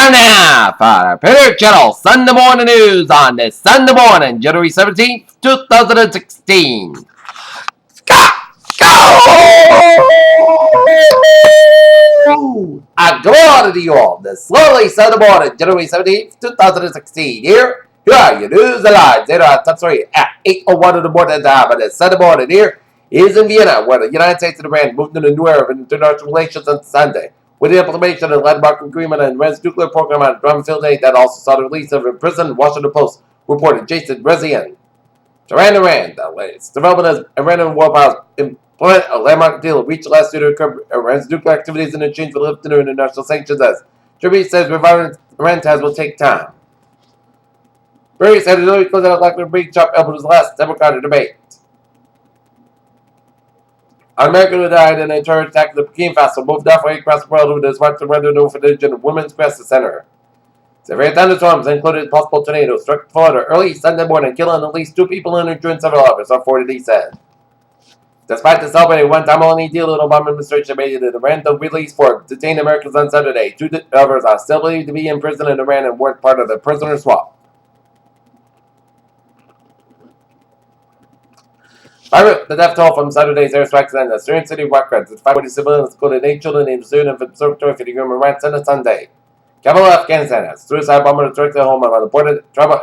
Time now for Peter Channel Sunday Morning News on this Sunday morning, January 17th, 2016. Go! Good morning to you all. This slowly Sunday morning, January 17th, 2016. Here are your news headlines. They are top story at 8:01 in the morning time. And this Sunday morning here is in Vienna, where the United States and Iran moved into a new era of international relations on Sunday, with the implementation of the landmark agreement on Iran's nuclear program on a drum-filled day that also saw the release of imprisoned Washington Post reporter Jason Rezaian. Iran, the latest development as Iranian war powers implement a landmark deal reached last year to curb Iran's nuclear activities in exchange for lifting international sanctions, as Germany says reviving Iran ties will take time. Bernie said Hillary Clinton is likely to bring Trump up in his last Democratic debate. An American who died in a terror attack at the Peking Festival moved halfway across the world with his right to render no footage of Women's Crisis Center. Severe thunderstorms, including possible tornadoes, struck Florida early Sunday morning, killing at least 2 people and injuring several others, authorities said. Despite the celebrated one-time only deal the Obama administration made in Iran, the release for detained Americans on Saturday, 2 others are still believed to be in prison in Iran and weren't part of the prisoner swap. The death toll from Saturday's airstrikes in the Syrian city records, with 540 civilians, including 8 children, in the Student Observatory for the Human Rights Center Sunday. Capital of Afghanistan has suicide bomber directly home of a reported trouble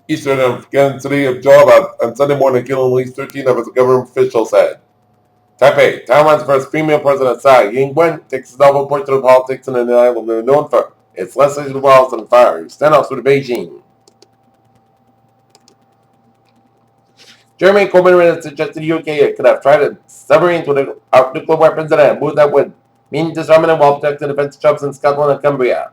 eastern Afghan city of Jalabad on Sunday morning, killing at least 13 of its government officials said. Taipei, Taiwan's first female president Tsai Ing-wen takes a novel portrait of politics in an island known for its legislative walls and fire. Standoffs with Beijing. Jeremy Corbyn has suggested the UK could have tried submarines with nuclear weapons in a move that would mean disarmament and while protecting defense jobs in Scotland and Cumbria.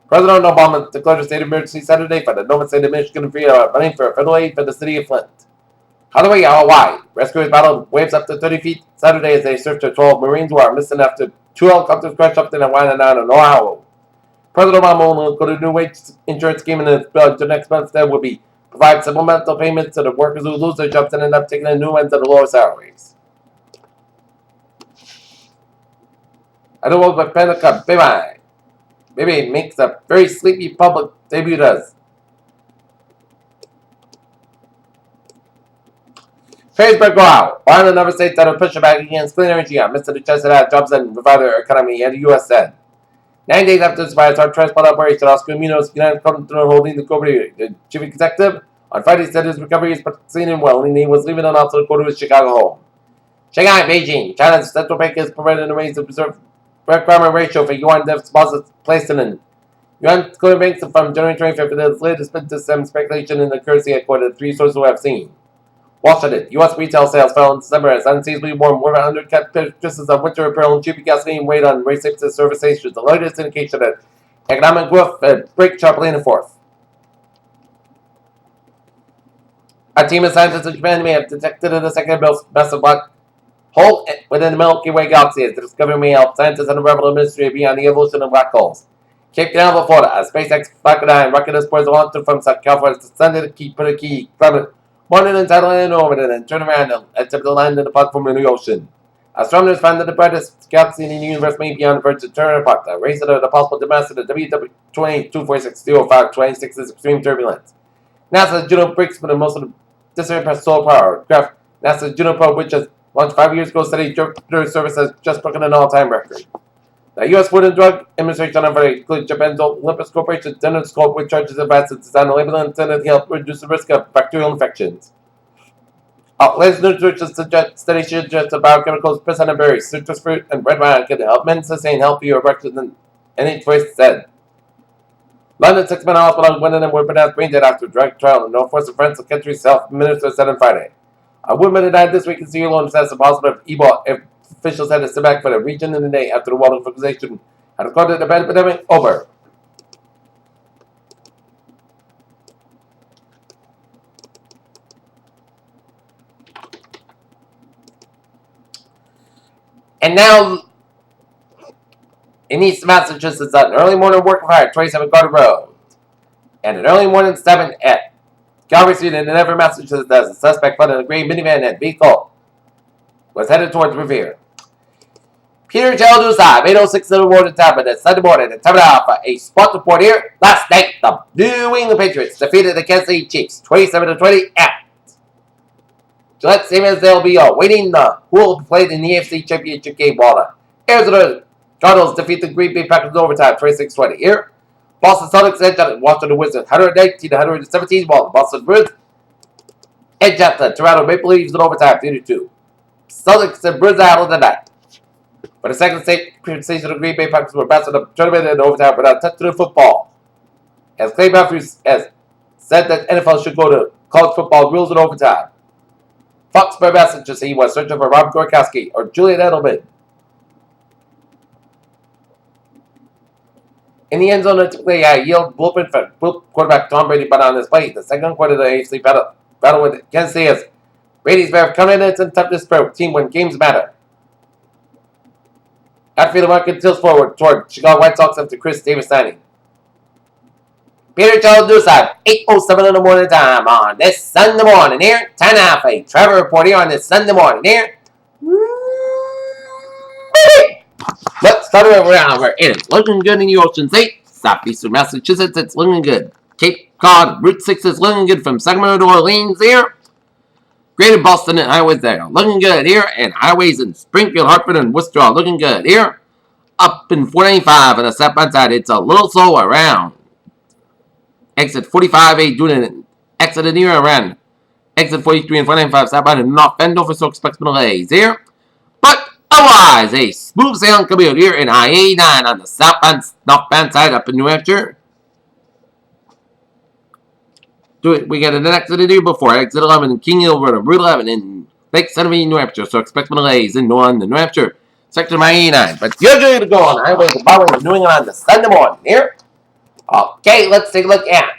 President Obama declared a state of emergency Saturday for the Nova State of Michigan free money for federal aid for the city of Flint. Hawaii, Hawaii. Rescuers battled waves up to 30 feet Saturday as they searched for 12 Marines who are missing after 2 helicopters crashed up in Hawaii and down in Oahu. President Obama will include a new wage insurance scheme in his budget next month that would provide supplemental payments to the workers who lose their jobs and end up taking the new ones at the lower salaries. I don't know what Pentagon, Baby makes a very sleepy public debut does. Facebook go out. While another state that will push back against clean energy on Mr. Chester jobs and revive their economy, and the U.S. said. 9 days after the fires, our transport operation, Oscar Munoz, United Continental Holding the Corporation, the chief executive, on Friday said his recovery is proceeding well, and he was leaving on also to go to his Chicago home. Shanghai, Beijing. China's central bank is providing a raise to preserve requirement ratio for yuan deposits placed in yuan clearing banks from January 25th. The latest bit to some speculation in the currency, according to 3 sources who have seen. Washington. U.S. retail sales fell in December as unseasonably warm weather undercut purchases of winter apparel and cheap gasoline weighed on receipts and service stations. The latest indication that economic growth break sharply in the fourth. A team of scientists in Japan may have detected a second massive black hole within the Milky Way galaxy, as the discovery may help scientists unravel the mystery beyond the evolution of black holes. Cape Canaveral, Florida, a SpaceX Falcon 9 rocket is poised launched from South California to Sunday to keep a key climate morning and satellite in orbit and then turn around and attempt to land in the platform in the ocean. Astronomers found that the brightest galaxy in the universe may be on the verge of turning apart. The race of the possible demise of the WW-2460526 is extreme turbulence. NASA's Juno breaks for the most of the distant solar power craft. NASA's Juno probe, which has launched 5 years ago, studied Jupiter service, has just broken an all-time record. The U.S. Food and Drug Administration on Friday included Japan's Olympus Corporation Denoscope, which charges advances designed to label and intended to help reduce the risk of bacterial infections. Latest new research studies suggest that biochemicals present in berries, citrus fruit, and red wine can help men sustain healthier erections than any choice said. London 6 men in hospital women and were pronounced brain dead after drug trial in Northwest of France, the country's health minister said on Friday. A woman who died this week in Sierra Leone tested positive Ebola. Officials had to step back for the region in the day after the world organization had recorded the epidemic over. And now, in East Massachusetts, an early morning work of fire, 27 Garter Road, and an early morning 7 at Calvary Street in Denver, Massachusetts, as a suspect found in a gray minivan and vehicle was headed towards Revere. Peter Childers Live, 8:06 in the morning time, but it's Sunday morning, and time now for a sports report here. Last night, the New England Patriots defeated the Kansas City Chiefs 27-20 at Gillette Stadium. They'll be waiting who will play in the AFC Championship game while the Arizona Cardinals defeat the Green Bay Packers in overtime 26-20 here. Boston Celtics edge out Washington Wizards 119-117, while the Boston Bruins edge out the Toronto Maple Leafs in overtime 3-2. Celtics and Bruins out of the night. For the second season, the Green Bay Packers were bouncing the tournament in overtime without a touch to the football. As Clay Matthews has said that NFL should go to college football rules in overtime. Fox by message he was searching for Rob Gronkowski or Julian Edelman. In the end zone, typically yield blueprint for quarterback Tom Brady, but on this play, the second quarter of the AFC battle with Kansas City is Brady's very confidence and toughness for team when games matter. After the market tilts forward toward Chicago White Sox after Chris Davis signing. Peter Childers Live, 8:07 in the morning time on this Sunday morning here. Time now for a travel report here on this Sunday morning here. Let's start around where it is looking good in the Ocean State. Southeastern Massachusetts, it's looking good. Cape Cod, Route 6 is looking good from Sacramento to Orleans here. Greater Boston and highways there, looking good here. And highways in Springfield, Hartford, and Worcester are looking good here. Up in 495 on the southbound side, it's a little slow around. Exit 45A doing an exit in here around. Exit 43 and 495 southbound and North Bendover, so expect delays here. But otherwise, a smooth sailing commute here in I-89 on the northbound side up in New Hampshire. We got an exit in here before exit 11 in King Hill Road, Route 11 in Lake Centerville, New Hampshire. So expect delays in New Hampshire section of I-89. But you're good to go on highways and byways of New England on the Sunday morning here. Okay, let's take a look at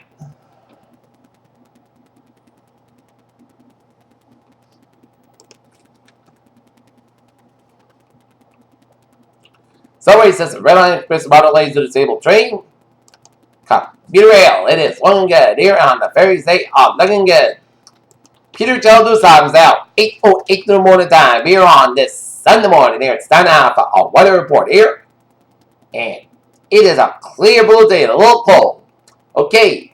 Subway says the Red Line Express model lays the disabled train. Commuter rail, it is looking good here on the ferry state. Looking good. Peter Childers Live is out 8:08 in the morning time here on this Sunday morning here. It's time now for a weather report here. And it is a clear blue day and a little cold. Okay.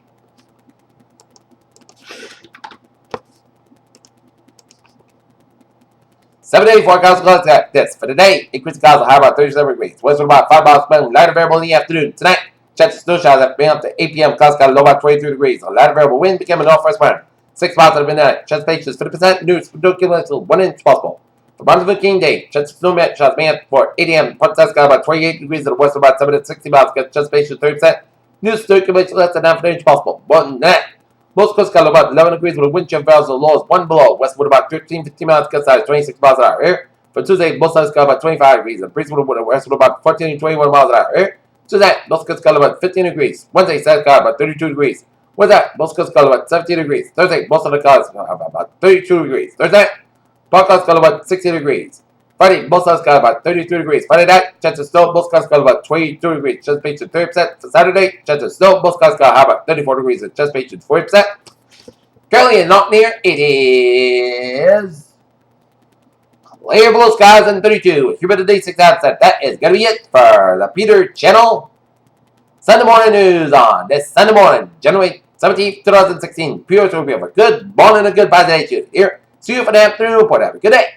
Seven-day forecast looks like this. For today, increasing clouds will high about 37 degrees. Winds will about 5 miles per hour. Lighter variable in the afternoon. Tonight, chance of snow showers at up to 8 p.m. Clouds got a low about 23 degrees. A lighter variable wind became a northwest wind. 6 miles at midnight. Chance of patches 50%. News for no cumulative 1 inch possible. For Monday the King Day, chance of snow showers may have for 8 a.m. Port got about 28 degrees to the west, about 7 to 60 miles. Chance of patches 30%. News circulation less than half an inch possible. More than that. Most coasts got about 11 degrees with a wind chill values of lows 1 below. Westwood about 15 miles, gust size 26 miles an hour. Here. For Tuesday, most sides got about 25 degrees. And Breezewood would westwood about 14 to 21 miles an hour. Here. Tuesday, most coasts got about 15 degrees. Wednesday, Saturday got about 32 degrees. Wednesday, most coasts got about 17 degrees. Thursday, most of the clouds got about 32 degrees. Thursday, podcast got about 60 degrees. Friday, most clouds got about 33 degrees. Friday night, chance of snow, most clouds got about 22 degrees. Chance of patient 30%. For Saturday, chance of snow, most clouds got about 34 degrees. And chance of patient 40%. Currently in not near, it is clear blue skies and 32. Humidity 6%. That is going to be it for the Peter Channel Sunday morning news on this Sunday morning, January 17th, 2016. Pure will be a good morning and a good bye today. Here. See you for the afternoon report. Have a good day.